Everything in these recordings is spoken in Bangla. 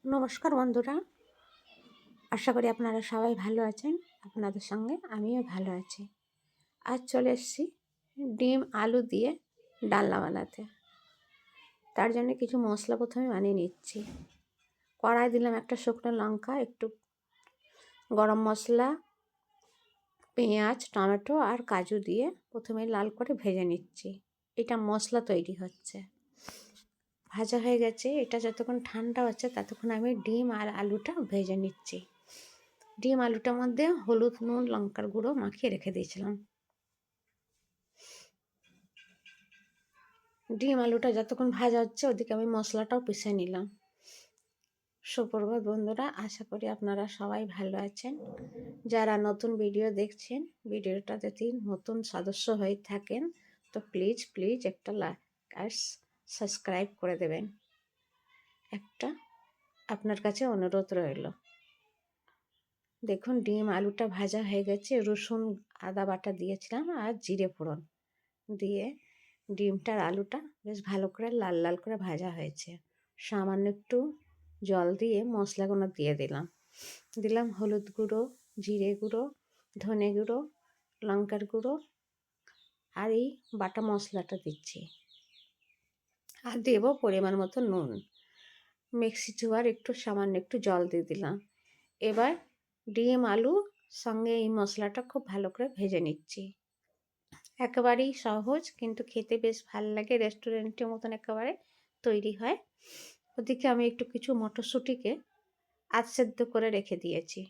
নমস্কার বন্ধুরা, আশা করি আপনারা সবাই ভালো আছেন। আপনাদের সঙ্গে আমিও ভালো আছি। আজ চলে এসেছি ডিম আলু দিয়ে ডালনা বানাতে। তার জন্য কিছু মশলা প্রথমে বানিয়ে নিচ্ছি। কড়াই দিলাম একটা শুকনো লঙ্কা, একটু গরম মশলা, পেঁয়াজ, টমেটো আর কাজু দিয়ে প্রথমে লাল করে ভেজে নিচ্ছি। এটা মশলা তৈরি হচ্ছে। ভাজা হয়ে গেছে। এটা যতক্ষণ ঠান্ডা হচ্ছে ততক্ষণ আমি ডিম আর আলুটা ভেজে নিচ্ছি। ডিম আলুটার মধ্যে হলুদ, নুন, লঙ্কার গুঁড়ো মাখিয়ে রেখে দিয়েছিলাম। ডিম আলুটা যতক্ষণ ভাজা হচ্ছে ওদিকে আমি মশলাটাও পিষে নিলাম। সুপ্রভাত বন্ধুরা, আশা করি আপনারা সবাই ভালো আছেন। যারা নতুন ভিডিও দেখছেন, ভিডিওটা যদি নতুন সদস্য হয়ে থাকেন তো প্লিজ একটা লাইক আর সাবস্ক্রাইব করে দেবেন। একটা আপনার কাছে অনুরোধ রইল। দেখুন ডিম আলুটা ভাজা হয়ে গেছে। রসুন আদা বাটা দিয়েছিলাম আর জিরে ফোড়ন দিয়ে ডিমটার আলুটা বেশ ভালো করে লাল লাল করে ভাজা হয়েছে। সামান্য একটু জল দিয়ে মশলাগুলো দিয়ে দিলাম হলুদ গুঁড়ো, জিরে গুঁড়ো, ধনে গুঁড়ো, লঙ্কার গুঁড়ো আর এই বাটা মশলাটা দিচ্ছি। আর দেবো পরিমাণ মতো নুন। মিক্সি ধোয়ার একটু সামান্য একটু জল দিয়ে দিলাম। এবার ডিম আলু সঙ্গে এই মশলাটা খুব ভালো করে ভেজে নিচ্ছি। একেবারেই সহজ, কিন্তু খেতে বেশ ভালো লাগে। রেস্টুরেন্টের মতন একেবারে তৈরি হয়। ওদিকে আমি একটু কিছু মটরশুঁটিকে সেদ্ধ করে রেখে দিয়েছি।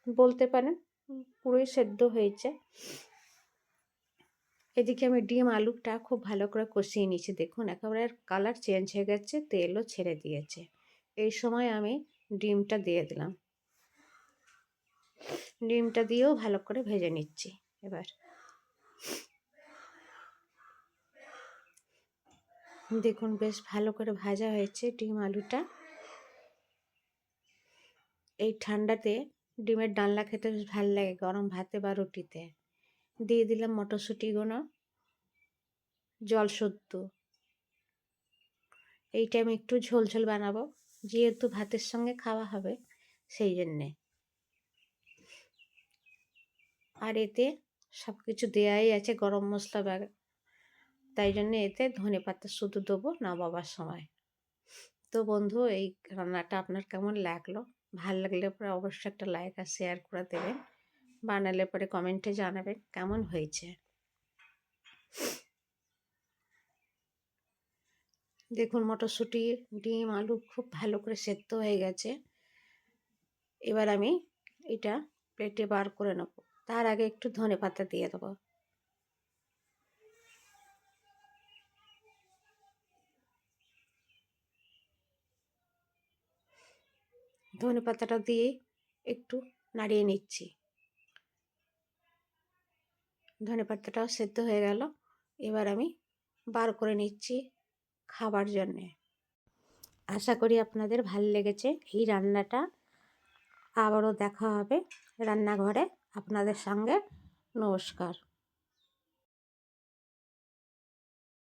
বলতে পারেন পুরোই সেদ্ধ হয়েছে। এদিকে আমি ডিম আলুটা খুব ভালো করে কষিয়ে নিয়েছি। দেখুন একেবারে কালার চেঞ্জ হয়ে গেছে, তেলও ছেড়ে দিয়েছে। এই সময় আমি ডিমটা দিয়ে দিলাম। ডিমটা দিয়েও ভালো করে ভেজে নিচ্ছি। এবার দেখুন বেশ ভালো করে ভাজা হয়েছে ডিম আলুটা। এই ঠান্ডাতে ডিমের ডালনা খেতে বেশ ভালো লাগে, গরম ভাতে বা রুটিতে। দিয়ে দিলাম মটরশুঁটিগুলো জল শুদ্ধ। এইটা আমি একটু ঝোল ঝোল বানাবো, যেহেতু ভাতের সঙ্গে খাওয়া হবে সেই জন্যে। আর এতে সব কিছু দেওয়াই আছে, গরম মশলা তাই জন্য এতে ধনেপাতা শুধু দেবো নামাবার সময়। তো বন্ধু, এই রান্নাটা আপনার কেমন লাগলো? ভালো লাগলে পরে অবশ্যই একটা লাইক আর শেয়ার করে দেবেন। বানালে পরে কমেন্টে জানাবেন কেমন হয়েছে। দেখুন মটরশুঁটি, ডিম, আলু খুব ভালো করে সেদ্ধ হয়ে গেছে। এবার আমি এটা প্লেটে বার করে নেব। তার আগে একটু ধনেপাতা দিয়ে দেবো। ধনেপাতাটা দিয়ে একটু নাড়িয়ে নিচ্ছি। ধনেপাতাটাও সেদ্ধ হয়ে গেল। এবার আমি বার করে নিচ্ছি খাবার জন্যে। আশা করি আপনাদের ভালো লেগেছে এই রান্নাটা। আবারও দেখা হবে রান্নাঘরে আপনাদের সঙ্গে। নমস্কার।